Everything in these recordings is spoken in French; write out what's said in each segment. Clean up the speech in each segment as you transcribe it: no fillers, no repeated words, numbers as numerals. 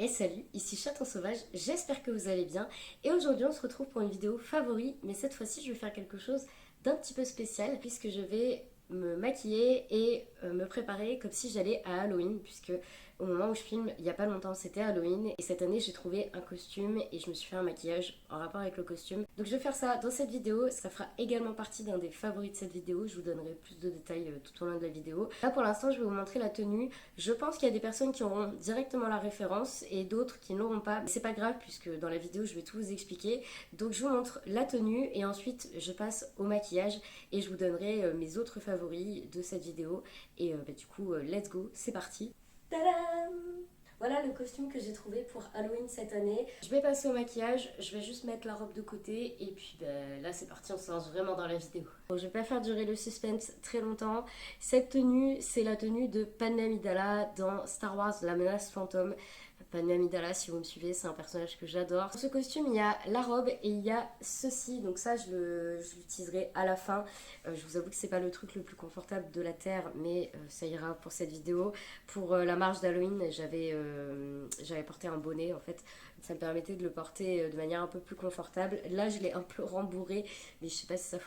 Et salut, ici Chaton Sauvage, j'espère que vous allez bien. Et aujourd'hui on se retrouve pour une vidéo favori, mais cette fois-ci je vais faire quelque chose d'un petit peu spécial puisque je vais me maquiller et me préparer comme si j'allais à Halloween, puisque au moment où je filme, il n'y a pas longtemps c'était Halloween et cette année j'ai trouvé un costume et je me suis fait un maquillage en rapport avec le costume. Donc je vais faire ça dans cette vidéo, ça fera également partie d'un des favoris de cette vidéo, je vous donnerai plus de détails tout au long de la vidéo. Là pour l'instant je vais vous montrer la tenue. Je pense qu'il y a des personnes qui auront directement la référence et d'autres qui ne l'auront pas. Mais c'est pas grave puisque dans la vidéo je vais tout vous expliquer. Donc je vous montre la tenue et ensuite je passe au maquillage et je vous donnerai mes autres favoris de cette vidéo. Et du coup, let's go, c'est parti. Tadam! Voilà le costume que j'ai trouvé pour Halloween cette année. Je vais passer au maquillage, je vais juste mettre la robe de côté et puis là c'est parti, on se lance vraiment dans la vidéo. Bon, je vais pas faire durer le suspense très longtemps. Cette tenue, c'est la tenue de Padmé Amidala dans Star Wars La Menace Fantôme. Padmé Amidala, si vous me suivez, c'est un personnage que j'adore. Dans ce costume, il y a la robe et il y a ceci, donc ça je l'utiliserai à la fin. Je vous avoue que c'est pas le truc le plus confortable de la Terre, mais ça ira pour cette vidéo. Pour la marche d'Halloween, j'avais porté un bonnet en fait. Ça me permettait de le porter de manière un peu plus confortable. Là, je l'ai un peu rembourré, mais je sais pas si ça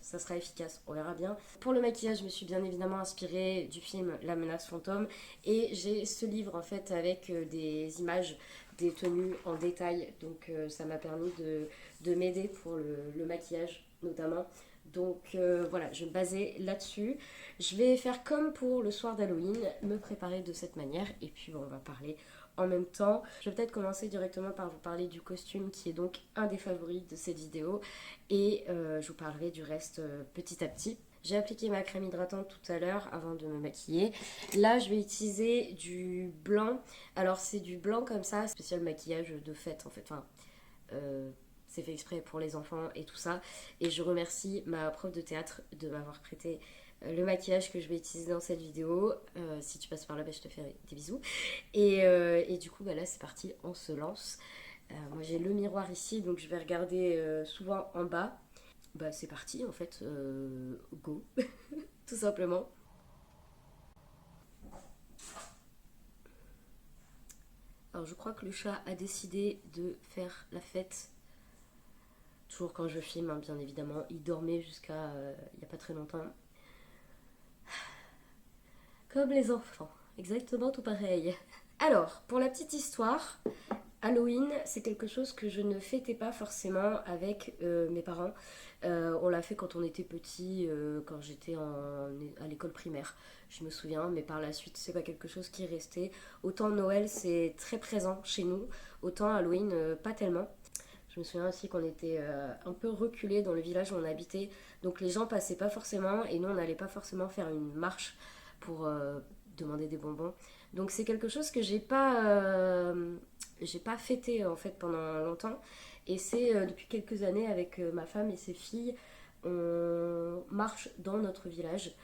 ça sera efficace. On verra bien. Pour le maquillage, je me suis bien évidemment inspirée du film La Menace Fantôme et j'ai ce livre en fait avec des images des tenues en détail. Donc ça m'a permis de m'aider pour le maquillage notamment. Donc voilà, je vais me baser là-dessus. Je vais faire comme pour le soir d'Halloween, me préparer de cette manière. Et puis bon, on va parler en même temps. Je vais peut-être commencer directement par vous parler du costume qui est donc un des favoris de cette vidéo. Et je vous parlerai du reste petit à petit. J'ai appliqué ma crème hydratante tout à l'heure avant de me maquiller. Là, je vais utiliser du blanc. Alors, c'est du blanc comme ça, spécial maquillage de fête en fait. Enfin, c'est fait exprès pour les enfants et tout ça. Et je remercie ma prof de théâtre de m'avoir prêté le maquillage que je vais utiliser dans cette vidéo. Si tu passes par là, je te fais des bisous. Et du coup, là, c'est parti, on se lance. Moi, j'ai le miroir ici, donc je vais regarder souvent en bas. C'est parti, en fait, go, tout simplement. Alors, je crois que le chat a décidé de faire la fête. Toujours quand je filme, hein, bien évidemment. Il dormait jusqu'à il n'y a pas très longtemps. Comme les enfants, exactement tout pareil. Alors, pour la petite histoire, Halloween, c'est quelque chose que je ne fêtais pas forcément avec mes parents. On l'a fait quand on était petit, quand j'étais à l'école primaire, je me souviens, mais par la suite, c'est pas quelque chose qui est resté. Autant Noël, c'est très présent chez nous, autant Halloween, pas tellement. Je me souviens aussi qu'on était un peu reculés dans le village où on habitait, donc les gens passaient pas forcément et nous on n'allait pas forcément faire une marche pour demander des bonbons. Donc c'est quelque chose que j'ai pas fêté en fait pendant longtemps et c'est depuis quelques années avec ma femme et ses filles, on marche dans notre village.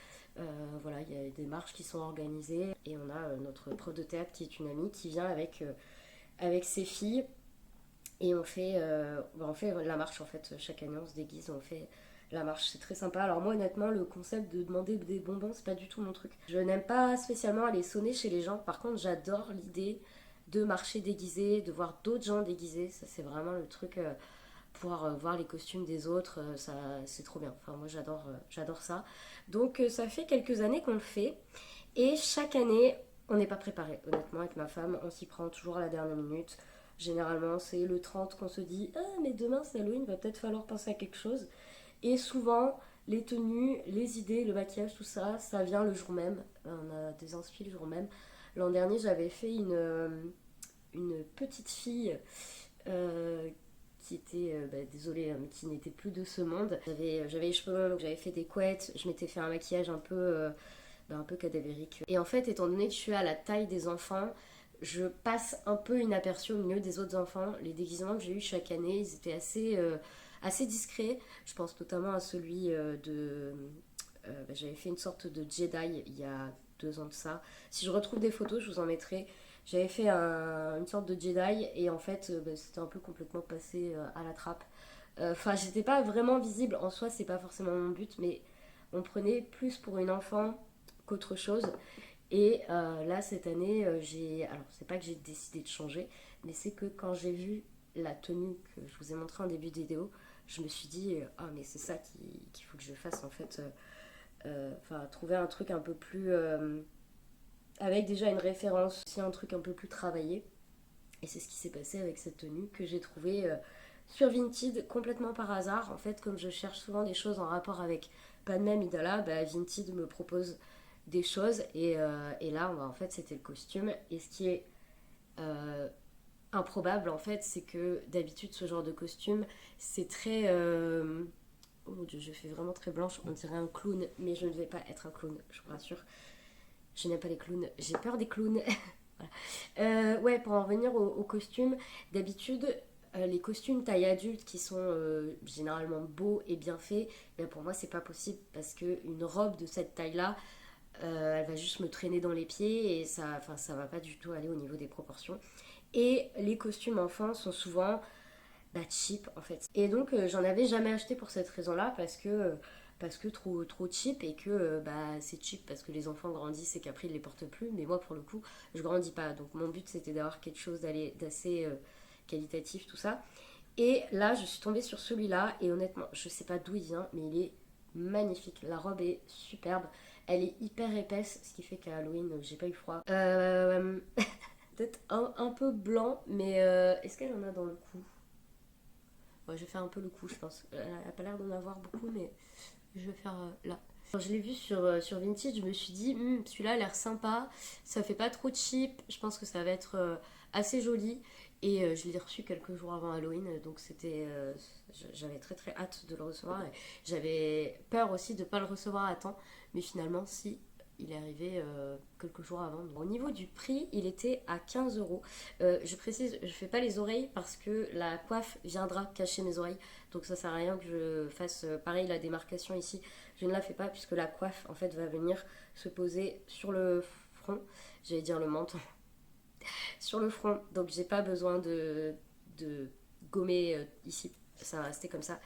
Voilà, il y a des marches qui sont organisées et on a notre prof de théâtre qui est une amie qui vient avec ses filles et on fait la marche en fait. Chaque année on se déguise, on fait la marche. C'est très sympa. Alors moi honnêtement le concept de demander des bonbons c'est pas du tout mon truc. Je n'aime pas spécialement aller sonner chez les gens. Par contre j'adore l'idée de marcher déguisé, de voir d'autres gens déguisés. Ça c'est vraiment le truc. Pouvoir voir les costumes des autres, ça c'est trop bien. Enfin moi j'adore ça. Donc ça fait quelques années qu'on le fait. Et chaque année, on n'est pas préparé. Honnêtement, avec ma femme, on s'y prend toujours à la dernière minute. Généralement, c'est le 30 qu'on se dit ah, mais demain c'est Halloween, va peut-être falloir penser à quelque chose. Et souvent, les tenues, les idées, le maquillage, tout ça, ça vient le jour même. On a des inspi le jour même. L'an dernier, j'avais fait une petite fille qui était, désolée, mais qui n'était plus de ce monde. J'avais les cheveux longs, donc j'avais fait des couettes, je m'étais fait un maquillage un peu cadavérique. Et en fait, étant donné que je suis à la taille des enfants, je passe un peu inaperçue au milieu des autres enfants. Les déguisements que j'ai eu chaque année, ils étaient assez discrets. Je pense notamment à celui j'avais fait une sorte de Jedi il y a 2 ans de ça. Si je retrouve des photos, je vous en mettrai. J'avais fait une sorte de Jedi et en fait, c'était un peu complètement passé à la trappe. Enfin, j'étais pas vraiment visible en soi, c'est pas forcément mon but, mais on prenait plus pour une enfant qu'autre chose. Et là cette année alors c'est pas que j'ai décidé de changer, mais c'est que quand j'ai vu la tenue que je vous ai montrée en début de vidéo, je me suis dit ah mais c'est ça qu'il faut que je fasse en fait. Enfin trouver un truc un peu plus avec déjà une référence, aussi un truc un peu plus travaillé. Et c'est ce qui s'est passé avec cette tenue que j'ai trouvée sur Vinted complètement par hasard. En fait, comme je cherche souvent des choses en rapport avec Padmé Amidala, bah, Vinted me propose des choses. Et là, bah, en fait, c'était le costume. Et ce qui est euh, improbable, en fait, c'est que d'habitude, ce genre de costume, c'est très... Oh mon dieu, je fais vraiment très blanche, on dirait un clown, mais je ne vais pas être un clown, je vous rassure. Je n'aime pas les clowns, j'ai peur des clowns. Voilà. Ouais, pour en revenir au costume, d'habitude, les costumes taille adulte qui sont généralement beaux et bien faits, ben pour moi c'est pas possible parce que une robe de cette taille-là, elle va juste me traîner dans les pieds et ça, enfin, ça va pas du tout aller au niveau des proportions. Et les costumes enfants sont souvent bah, cheap en fait. Et donc j'en avais jamais acheté pour cette raison-là parce que trop cheap et que bah, c'est cheap parce que les enfants grandissent et qu'après ils les portent plus. Mais moi pour le coup je grandis pas. Donc mon but c'était d'avoir quelque chose d'assez qualitatif tout ça. Et là je suis tombée sur celui-là et honnêtement je sais pas d'où il vient mais il est magnifique. La robe est superbe. Elle est hyper épaisse ce qui fait qu'à Halloween j'ai pas eu froid. Peut-être un peu blanc mais est-ce qu'elle en a dans le cou? Ouais, je vais faire un peu le coup, je pense. Elle n'a pas l'air d'en avoir beaucoup, mais je vais faire là. Quand je l'ai vu sur Vinted, je me suis dit, celui-là a l'air sympa, ça fait pas trop cheap, je pense que ça va être assez joli. Et je l'ai reçu quelques jours avant Halloween, donc j'avais très très hâte de le recevoir. Et j'avais peur aussi de ne pas le recevoir à temps, mais finalement, si, il est arrivé quelques jours avant. Donc, au niveau du prix, il était à 15 euros. Je précise, je fais pas les oreilles parce que la coiffe viendra cacher mes oreilles. Donc ça sert à rien que je fasse pareil la démarcation ici. Je ne la fais pas puisque la coiffe en fait va venir se poser sur le front. J'allais dire le menton. Sur le front. Donc j'ai pas besoin de gommer ici. Ça va rester comme ça.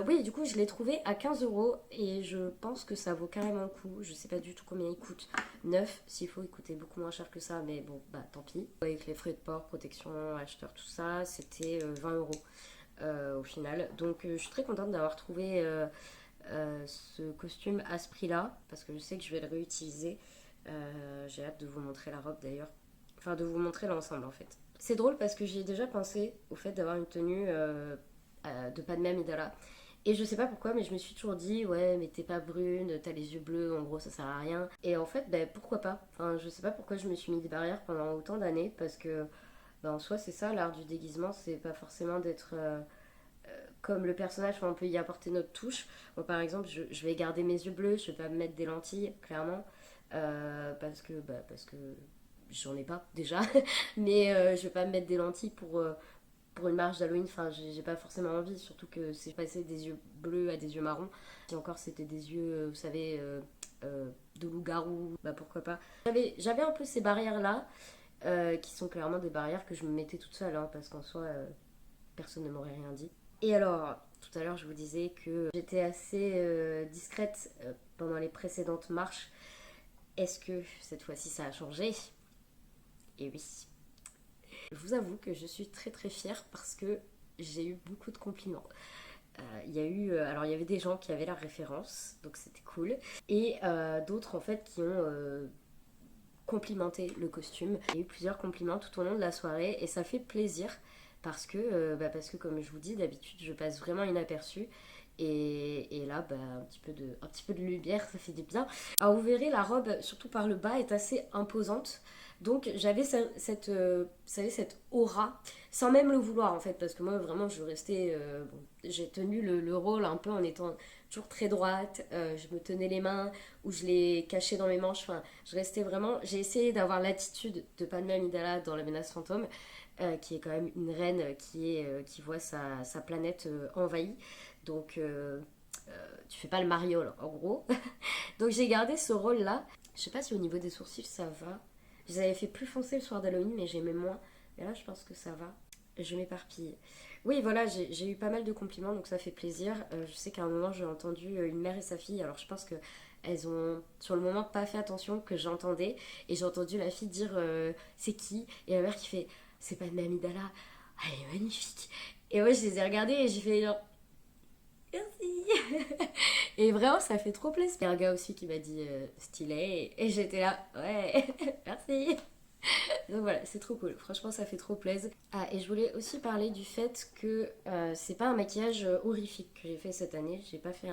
Oui, du coup, je l'ai trouvé à 15 euros et je pense que ça vaut carrément le coup. Je sais pas du tout combien il coûte. Neuf, s'il faut, il coûtait beaucoup moins cher que ça, mais bon, bah tant pis. Avec les frais de port, protection, acheteur, tout ça, c'était 20 euros au final. Donc, je suis très contente d'avoir trouvé ce costume à ce prix-là parce que je sais que je vais le réutiliser. J'ai hâte de vous montrer la robe d'ailleurs. Enfin, de vous montrer l'ensemble en fait. C'est drôle parce que j'y ai déjà pensé au fait d'avoir une tenue de Padmé Amidala. Et je sais pas pourquoi, mais je me suis toujours dit, ouais, mais t'es pas brune, t'as les yeux bleus, en gros ça sert à rien. Et en fait, ben pourquoi pas. Enfin, je sais pas pourquoi je me suis mis des barrières pendant autant d'années, parce que ben, en soi, c'est ça, l'art du déguisement, c'est pas forcément d'être comme le personnage, enfin, on peut y apporter notre touche. Moi, par exemple, je vais garder mes yeux bleus, je vais pas me mettre des lentilles, clairement, parce que j'en ai pas déjà, mais je vais pas me mettre des lentilles pour une marche d'Halloween, enfin j'ai pas forcément envie, surtout que c'est passé des yeux bleus à des yeux marrons. Si encore c'était des yeux, vous savez, de loup-garou, bah pourquoi pas. J'avais un peu ces barrières-là, qui sont clairement des barrières que je me mettais toute seule, hein, parce qu'en soi, personne ne m'aurait rien dit. Et alors, tout à l'heure, je vous disais que j'étais assez discrète pendant les précédentes marches. Est-ce que cette fois-ci ça a changé? Et oui. Je vous avoue que je suis très très fière parce que j'ai eu beaucoup de compliments. Alors il y avait des gens qui avaient la référence, donc c'était cool, et d'autres en fait qui ont complimenté le costume. Il y a eu plusieurs compliments tout au long de la soirée et ça fait plaisir parce que comme je vous dis, d'habitude je passe vraiment inaperçue. Et là, bah, un petit peu de lumière, ça fait du bien. Alors vous verrez, la robe, surtout par le bas, est assez imposante. Donc j'avais vous savez, cette aura, sans même le vouloir en fait, parce que moi vraiment je restais, bon, j'ai tenu le rôle un peu en étant toujours très droite, je me tenais les mains ou je les cachais dans mes manches, enfin je restais vraiment, j'ai essayé d'avoir l'attitude de Padmé Amidala dans La Menace Fantôme, qui est quand même une reine qui voit sa planète envahie, donc tu fais pas le mariole en gros. Donc j'ai gardé ce rôle là, je sais pas si au niveau des sourcils ça va. Je les avais fait plus foncé le soir d'Halloween, mais j'aimais moins. Mais là, je pense que ça va. Je m'éparpille. Oui, voilà, j'ai eu pas mal de compliments, donc ça fait plaisir. Je sais qu'à un moment, j'ai entendu une mère et sa fille. Alors, je pense qu'elles elles ont sur le moment pas fait attention que j'entendais. Et j'ai entendu la fille dire c'est qui? Et ma mère qui fait c'est pas de Amidala, elle est magnifique. Et moi je les ai regardées et j'ai fait genre merci. Et vraiment ça fait trop plaisir. Il y a un gars aussi qui m'a dit stylé et j'étais là ouais merci. Donc voilà, c'est trop cool. Franchement, ça fait trop plaisir. Ah, et je voulais aussi parler du fait que c'est pas un maquillage horrifique que j'ai fait cette année. J'ai pas fait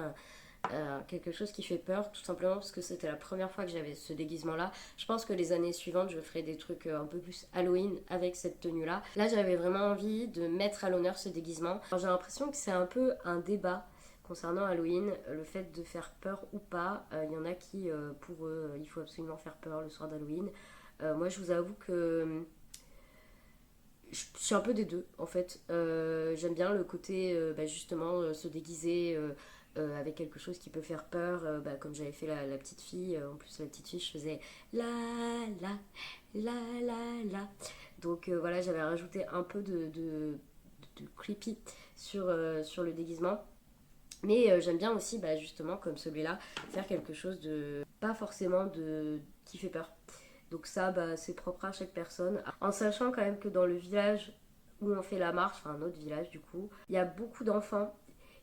quelque chose qui fait peur, tout simplement parce que c'était la première fois que j'avais ce déguisement-là. Je pense que les années suivantes, je ferai des trucs un peu plus Halloween avec cette tenue-là. Là, j'avais vraiment envie de mettre à l'honneur ce déguisement. Alors, j'ai l'impression que c'est un peu un débat concernant Halloween, le fait de faire peur ou pas. Il y en a qui, pour eux, il faut absolument faire peur le soir d'Halloween. Moi, je vous avoue que je suis un peu des deux, en fait. J'aime bien le côté, justement, se déguiser avec quelque chose qui peut faire peur, comme j'avais fait la petite fille. En plus, la petite fille, je faisais la la la la la. Donc voilà, j'avais rajouté un peu de creepy sur le déguisement. Mais j'aime bien aussi, justement, comme celui-là, faire quelque chose de pas forcément de qui fait peur. Donc ça, c'est propre à chaque personne. En sachant quand même que dans le village où on fait la marche, enfin un autre village du coup, il y a beaucoup d'enfants.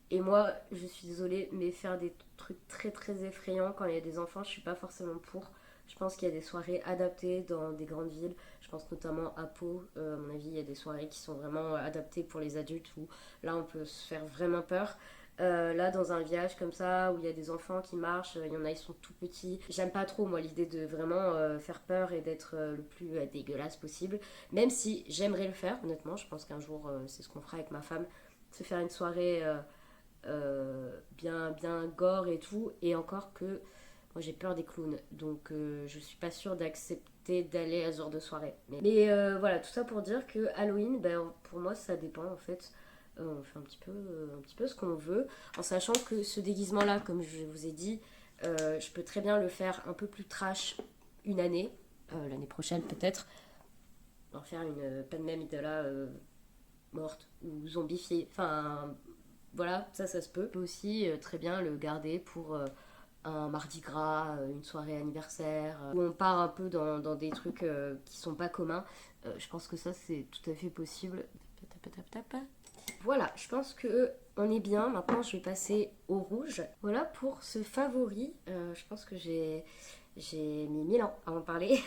Et moi, je suis désolée, mais faire des trucs très très effrayants quand il y a des enfants, je suis pas forcément pour. Je pense qu'il y a des soirées adaptées dans des grandes villes. Je pense notamment à Pau. À mon avis, il y a des soirées qui sont vraiment adaptées pour les adultes où là, on peut se faire vraiment peur. Là, dans un village comme ça, où il y a des enfants qui marchent, il y en a, ils sont tout petits. J'aime pas trop, moi, l'idée de vraiment faire peur et d'être le plus dégueulasse possible. Même si j'aimerais le faire, honnêtement, je pense qu'un jour, c'est ce qu'on fera avec ma femme, se faire une soirée bien gore et tout. Et encore que moi, j'ai peur des clowns, donc je suis pas sûre d'accepter d'aller à ce genre de soirée. Mais voilà, tout ça pour dire que Halloween, pour moi, ça dépend en fait. On fait un petit peu ce qu'on veut, en sachant que ce déguisement-là, comme je vous ai dit, je peux très bien le faire un peu plus trash une année, l'année prochaine peut-être, en faire une Padmé Amidala morte ou zombifiée. Enfin, voilà, ça se peut. On peut aussi très bien le garder pour un mardi gras, une soirée anniversaire, où on part un peu dans des trucs qui sont pas communs. Je pense que ça, c'est tout à fait possible. Voilà, je pense que on est bien. Maintenant, je vais passer au rouge. Voilà pour ce favori. Je pense que j'ai mis 1000 ans à en parler.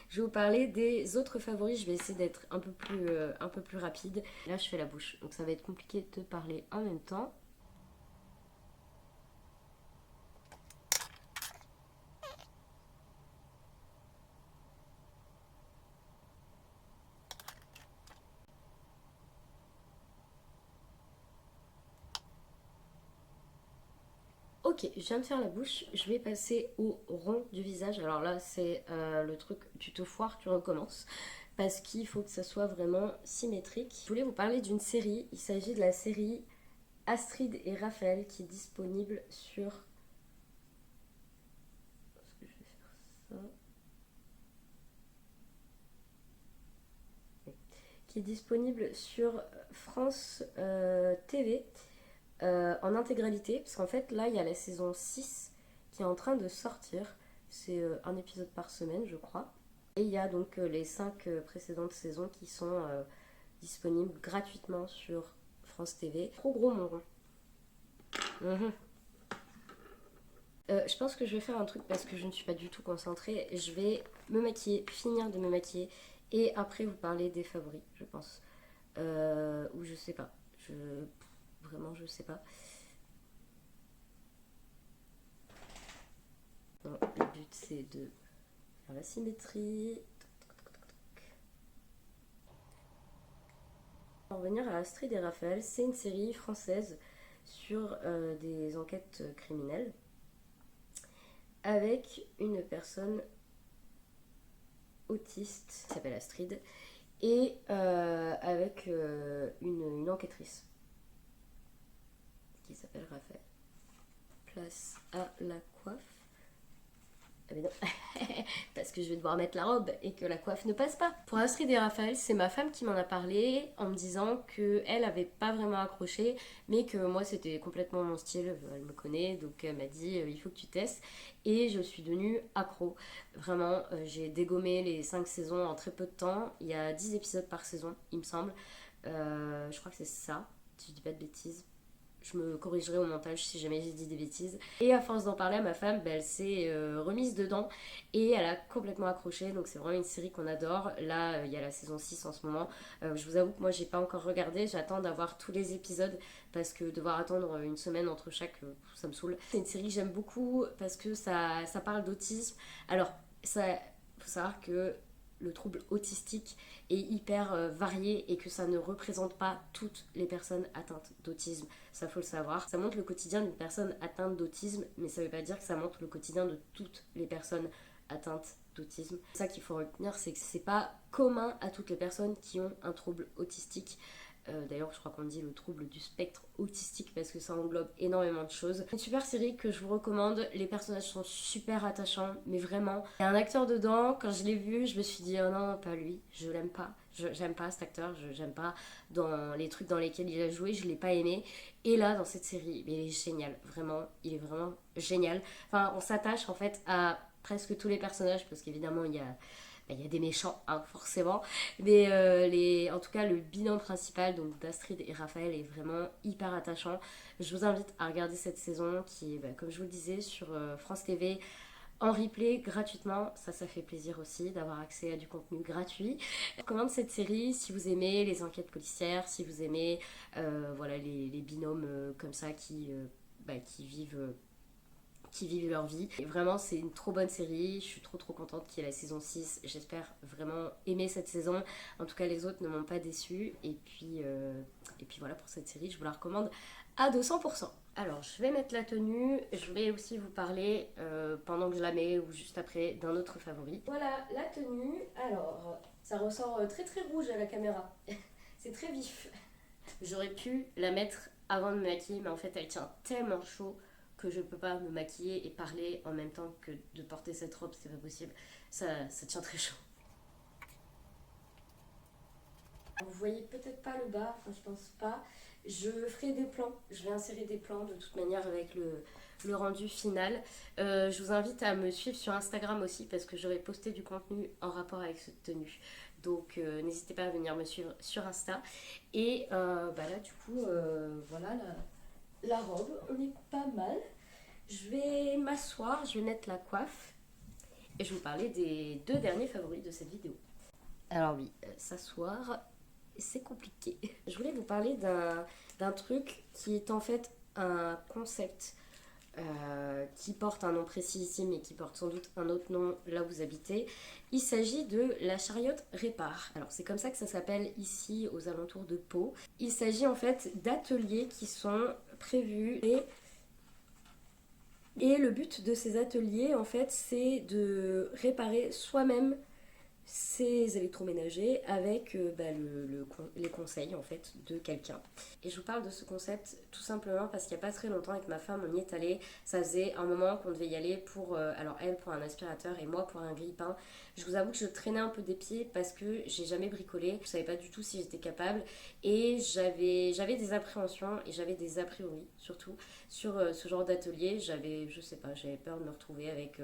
Je vais vous parler des autres favoris. Je vais essayer d'être un peu plus rapide. Là, je fais la bouche, donc ça va être compliqué de parler en même temps. Ok, je viens de faire la bouche, je vais passer au rond du visage. Alors là, c'est le truc, tu te foires, tu recommences. Parce qu'il faut que ça soit vraiment symétrique. Je voulais vous parler d'une série. Il s'agit de la série Astrid et Raphaël qui est disponible sur... Est-ce que je vais faire ça? Oui. Qui est disponible sur France TV. En intégralité, parce qu'en fait là il y a la saison 6 qui est en train de sortir, c'est un épisode par semaine je crois, et il y a donc les 5 précédentes saisons qui sont disponibles gratuitement sur France TV. Trop gros mon rond. Mhm. Je pense que je vais faire un truc parce que je ne suis pas du tout concentrée. Je vais me maquiller, finir de me maquiller et après vous parler des favoris, je pense. Ou je sais pas. Vraiment, je sais pas. Non, le but c'est de faire la symétrie. Pour revenir à Astrid et Raphaël, c'est une série française sur des enquêtes criminelles avec une personne autiste qui s'appelle Astrid et avec une enquêtrice qui s'appelle Raphaël. Place à la coiffe. Ah mais non, parce que je vais devoir mettre la robe et que la coiffe ne passe pas. Pour Astrid et Raphaël, c'est ma femme qui m'en a parlé en me disant qu'elle avait pas vraiment accroché, mais que moi c'était complètement mon style, elle me connaît, donc elle m'a dit il faut que tu testes. Et je suis devenue accro. Vraiment, j'ai dégommé les 5 saisons en très peu de temps. Il y a 10 épisodes par saison, il me semble. Je crois que c'est ça, si je dis pas de bêtises. Je me corrigerai au montage si jamais j'ai dit des bêtises. Et à force d'en parler à ma femme, elle s'est remise dedans et elle a complètement accroché. Donc c'est vraiment une série qu'on adore. Là, il y a la saison 6 en ce moment. Je vous avoue que moi, j'ai pas encore regardé. J'attends d'avoir tous les épisodes parce que devoir attendre une semaine entre chaque, ça me saoule. C'est une série que j'aime beaucoup parce que ça parle d'autisme. Alors, ça, faut savoir que le trouble autistique est hyper varié et que ça ne représente pas toutes les personnes atteintes d'autisme. Ça faut le savoir. Ça montre le quotidien d'une personne atteinte d'autisme, mais ça veut pas dire que ça montre le quotidien de toutes les personnes atteintes d'autisme. Ça qu'il faut retenir, c'est que c'est pas commun à toutes les personnes qui ont un trouble autistique. D'ailleurs, je crois qu'on dit le trouble du spectre autistique parce que ça englobe énormément de choses. Une super série que je vous recommande. Les personnages sont super attachants, mais vraiment. Il y a un acteur dedans, quand je l'ai vu, je me suis dit oh non, pas lui, je l'aime pas. J'aime pas cet acteur, j'aime pas dans les trucs dans lesquels il a joué, je l'ai pas aimé. Et là, dans cette série, il est génial, vraiment, il est vraiment génial. Enfin, on s'attache en fait à presque tous les personnages parce qu'évidemment, il y a des méchants, hein, forcément. Mais en tout cas, le binôme principal, donc d'Astrid et Raphaël, est vraiment hyper attachant. Je vous invite à regarder cette saison qui est, comme je vous le disais, sur France TV en replay gratuitement. Ça fait plaisir aussi d'avoir accès à du contenu gratuit. Je recommande cette série si vous aimez les enquêtes policières, si vous aimez voilà, les binômes comme ça qui vivent leur vie. Et vraiment, c'est une trop bonne série. Je suis trop contente qu'il y ait la saison 6. J'espère vraiment aimer cette saison. En tout cas, les autres ne m'ont pas déçue. Et puis voilà pour cette série, je vous la recommande à 200%. Alors, je vais mettre la tenue. Je vais aussi vous parler, pendant que je la mets ou juste après, d'un autre favori. Voilà, la tenue. Alors, ça ressort très rouge à la caméra. C'est très vif. J'aurais pu la mettre avant de me maquiller, mais en fait, elle tient tellement chaud que je peux pas me maquiller et parler en même temps que de porter cette robe, c'est pas possible. Ça tient très chaud. Vous voyez peut-être pas le bas, enfin je pense pas. Je ferai des plans, je vais insérer des plans de toute manière avec le rendu final. Je vous invite à me suivre sur Instagram aussi parce que j'aurai posté du contenu en rapport avec cette tenue. Donc n'hésitez pas à venir me suivre sur Insta. Et là du coup, voilà la robe, on est pas mal. Je vais m'asseoir, je vais mettre la coiffe et je vais vous parler des 2 derniers favoris de cette vidéo. Alors oui, s'asseoir, c'est compliqué. Je voulais vous parler d'un truc qui est en fait un concept qui porte un nom précis ici, mais qui porte sans doute un autre nom là où vous habitez. Il s'agit de la chariote répare. Alors c'est comme ça que ça s'appelle ici aux alentours de Pau. Il s'agit en fait d'ateliers qui sont prévus et le but de ces ateliers, en fait, c'est de réparer soi-même ces électroménagers avec les conseils en fait de quelqu'un. Et je vous parle de ce concept tout simplement parce qu'il n'y a pas très longtemps avec ma femme on y est allé. Ça faisait un moment qu'on devait y aller pour alors elle pour un aspirateur et moi pour un grille-pain. Je vous avoue que je traînais un peu des pieds parce que j'ai jamais bricolé, je savais pas du tout si j'étais capable et j'avais des appréhensions et j'avais des a priori surtout sur ce genre d'atelier. J'avais peur de me retrouver avec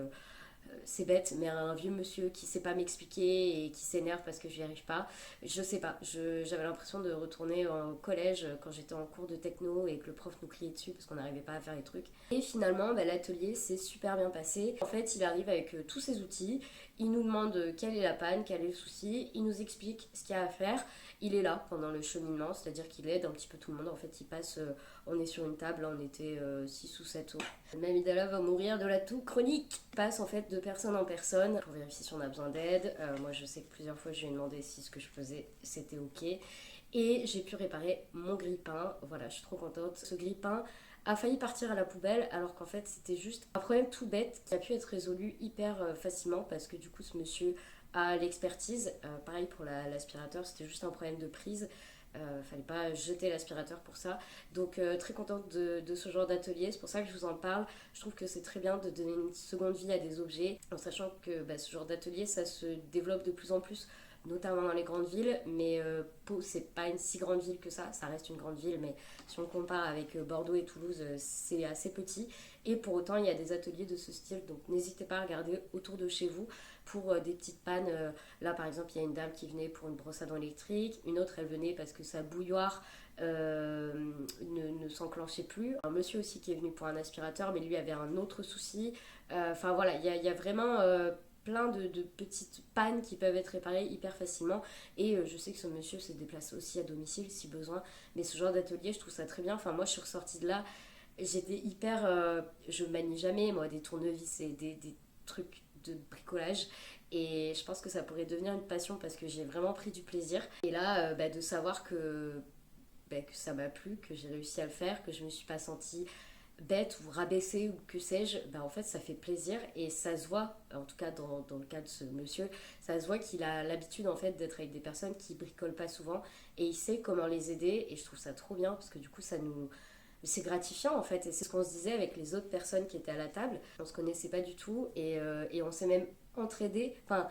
c'est bête, mais un vieux monsieur qui sait pas m'expliquer et qui s'énerve parce que je n'y arrive pas. Je sais pas, j'avais l'impression de retourner au collège quand j'étais en cours de techno et que le prof nous criait dessus parce qu'on n'arrivait pas à faire les trucs. Et finalement, l'atelier s'est super bien passé. En fait, il arrive avec tous ses outils, il nous demande quelle est la panne, quel est le souci, il nous explique ce qu'il y a à faire. Il est là pendant le cheminement, c'est-à-dire qu'il aide un petit peu tout le monde. En fait, il passe, on est sur une table, on était 6 ou 7 autres. Mamidala va mourir de la toux chronique. Il passe en fait de personne en personne pour vérifier si on a besoin d'aide. Moi, je sais que plusieurs fois, je lui ai demandé si ce que je faisais, c'était ok. Et j'ai pu réparer mon grille-pain. Voilà, je suis trop contente. Ce grille-pain a failli partir à la poubelle alors qu'en fait c'était juste un problème tout bête qui a pu être résolu hyper facilement parce que du coup ce monsieur a l'expertise. Pareil pour l'aspirateur, c'était juste un problème de prise Fallait pas jeter l'aspirateur pour ça. Donc très contente de ce genre d'atelier, c'est pour ça que je vous en parle. Je trouve que c'est très bien de donner une seconde vie à des objets, en sachant que ce genre d'atelier, ça se développe de plus en plus, notamment dans les grandes villes, mais Pau, c'est pas une si grande ville que ça reste une grande ville, mais si on compare avec Bordeaux et Toulouse, c'est assez petit, et pour autant il y a des ateliers de ce style, donc n'hésitez pas à regarder autour de chez vous pour des petites pannes. Là par exemple, il y a une dame qui venait pour une brosse à dents électrique, une autre elle venait parce que sa bouilloire ne s'enclenchait plus. Un monsieur aussi qui est venu pour un aspirateur, mais lui avait un autre souci. Enfin voilà, il y a vraiment plein de petites pannes qui peuvent être réparées hyper facilement. Et je sais que ce monsieur se déplace aussi à domicile si besoin. Mais ce genre d'atelier, je trouve ça très bien. Enfin, moi, je suis ressortie de là, j'étais hyper. Je manie jamais, moi, des tournevis et des trucs de bricolage. Et je pense que ça pourrait devenir une passion parce que j'ai vraiment pris du plaisir. Et là, de savoir que ça m'a plu, que j'ai réussi à le faire, que je me suis pas sentie bête ou rabaissée ou que sais-je, en fait ça fait plaisir et ça se voit, en tout cas dans le cas de ce monsieur, ça se voit qu'il a l'habitude en fait d'être avec des personnes qui bricolent pas souvent et il sait comment les aider et je trouve ça trop bien parce que du coup ça nous... C'est gratifiant en fait et c'est ce qu'on se disait avec les autres personnes qui étaient à la table, on se connaissait pas du tout et on s'est même entraidés, enfin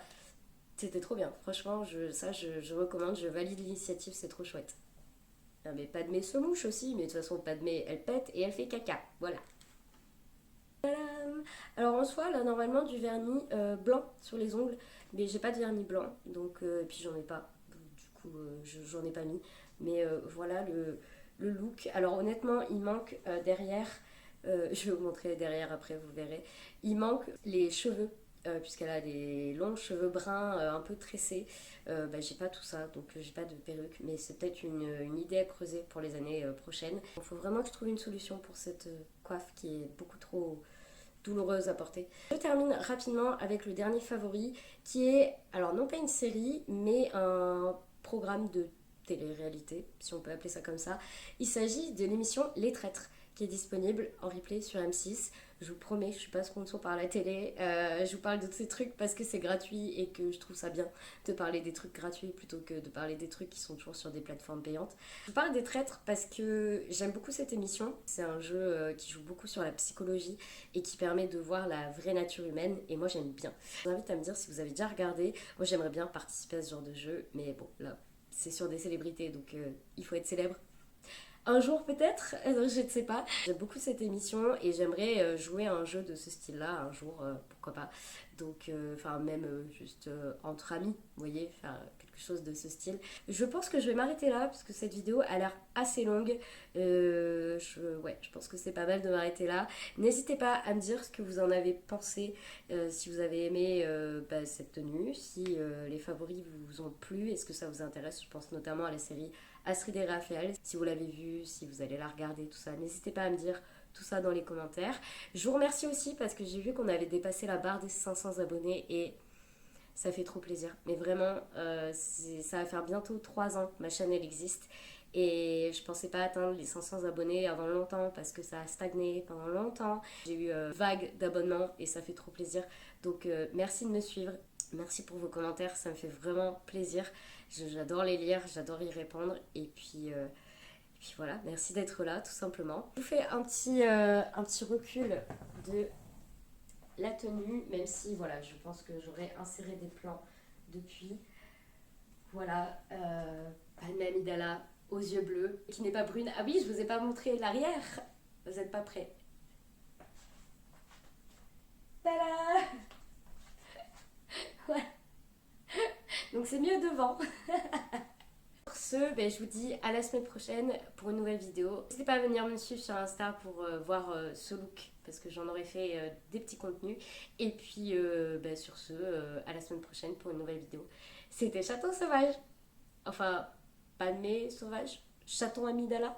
c'était trop bien, franchement je recommande, je valide l'initiative, c'est trop chouette. Non, mais Padmé se mouche aussi, mais de toute façon, Padmé, elle pète et elle fait caca. Voilà. Tadam. Alors en soi, là, normalement, du vernis blanc sur les ongles, mais j'ai pas de vernis blanc, donc, et puis j'en ai pas. Du coup, j'en ai pas mis. Mais voilà le look. Alors honnêtement, il manque derrière, je vais vous montrer derrière après, vous verrez. Il manque les cheveux. Puisqu'elle a des longs cheveux bruns un peu tressés. J'ai pas tout ça, donc j'ai pas de perruque, mais c'est peut-être une idée à creuser pour les années prochaines. Il faut vraiment que je trouve une solution pour cette coiffe qui est beaucoup trop douloureuse à porter. Je termine rapidement avec le dernier favori qui est, alors non pas une série, mais un programme de télé-réalité, si on peut appeler ça comme ça. Il s'agit de l'émission Les Traîtres, qui est disponible en replay sur M6. Je vous promets, je suis pas sponsor par la télé. Je vous parle de ces trucs parce que c'est gratuit et que je trouve ça bien de parler des trucs gratuits plutôt que de parler des trucs qui sont toujours sur des plateformes payantes. Je vous parle des Traîtres parce que j'aime beaucoup cette émission. C'est un jeu qui joue beaucoup sur la psychologie et qui permet de voir la vraie nature humaine et moi j'aime bien. Je vous invite à me dire si vous avez déjà regardé. Moi j'aimerais bien participer à ce genre de jeu, mais bon là c'est sur des célébrités donc il faut être célèbre. Un jour peut-être, je ne sais pas. J'aime beaucoup cette émission et j'aimerais jouer à un jeu de ce style-là un jour, pourquoi pas. Donc, même juste entre amis, vous voyez, faire quelque chose de ce style. Je pense que je vais m'arrêter là parce que cette vidéo a l'air assez longue. Je pense que c'est pas mal de m'arrêter là. N'hésitez pas à me dire ce que vous en avez pensé, si vous avez aimé cette tenue, si les favoris vous ont plu, est-ce que ça vous intéresse. Je pense notamment à la série Astrid et Raphaël, si vous l'avez vue, si vous allez la regarder, tout ça, n'hésitez pas à me dire tout ça dans les commentaires. Je vous remercie aussi parce que j'ai vu qu'on avait dépassé la barre des 500 abonnés et ça fait trop plaisir. Mais vraiment, ça va faire bientôt 3 ans que ma chaîne elle existe et je pensais pas atteindre les 500 abonnés avant longtemps parce que ça a stagné pendant longtemps. J'ai eu vague d'abonnements et ça fait trop plaisir. Donc merci de me suivre. Merci pour vos commentaires, ça me fait vraiment plaisir. J'adore les lire, j'adore y répondre. Et puis voilà, merci d'être là tout simplement. Je vous fais un petit recul de la tenue, même si voilà, je pense que j'aurais inséré des plans depuis. Voilà, Padmé Amidala aux yeux bleus, qui n'est pas brune. Ah oui, je vous ai pas montré l'arrière, vous n'êtes pas prêts. Tada! Voilà. Donc c'est mieux devant. Pour ce, je vous dis à la semaine prochaine pour une nouvelle vidéo. N'hésitez pas à venir me suivre sur Insta pour voir ce look parce que j'en aurai fait des petits contenus. Et puis sur ce, à la semaine prochaine pour une nouvelle vidéo. C'était Chaton Sauvage. Enfin, Padmé Sauvage. Chaton Amidala.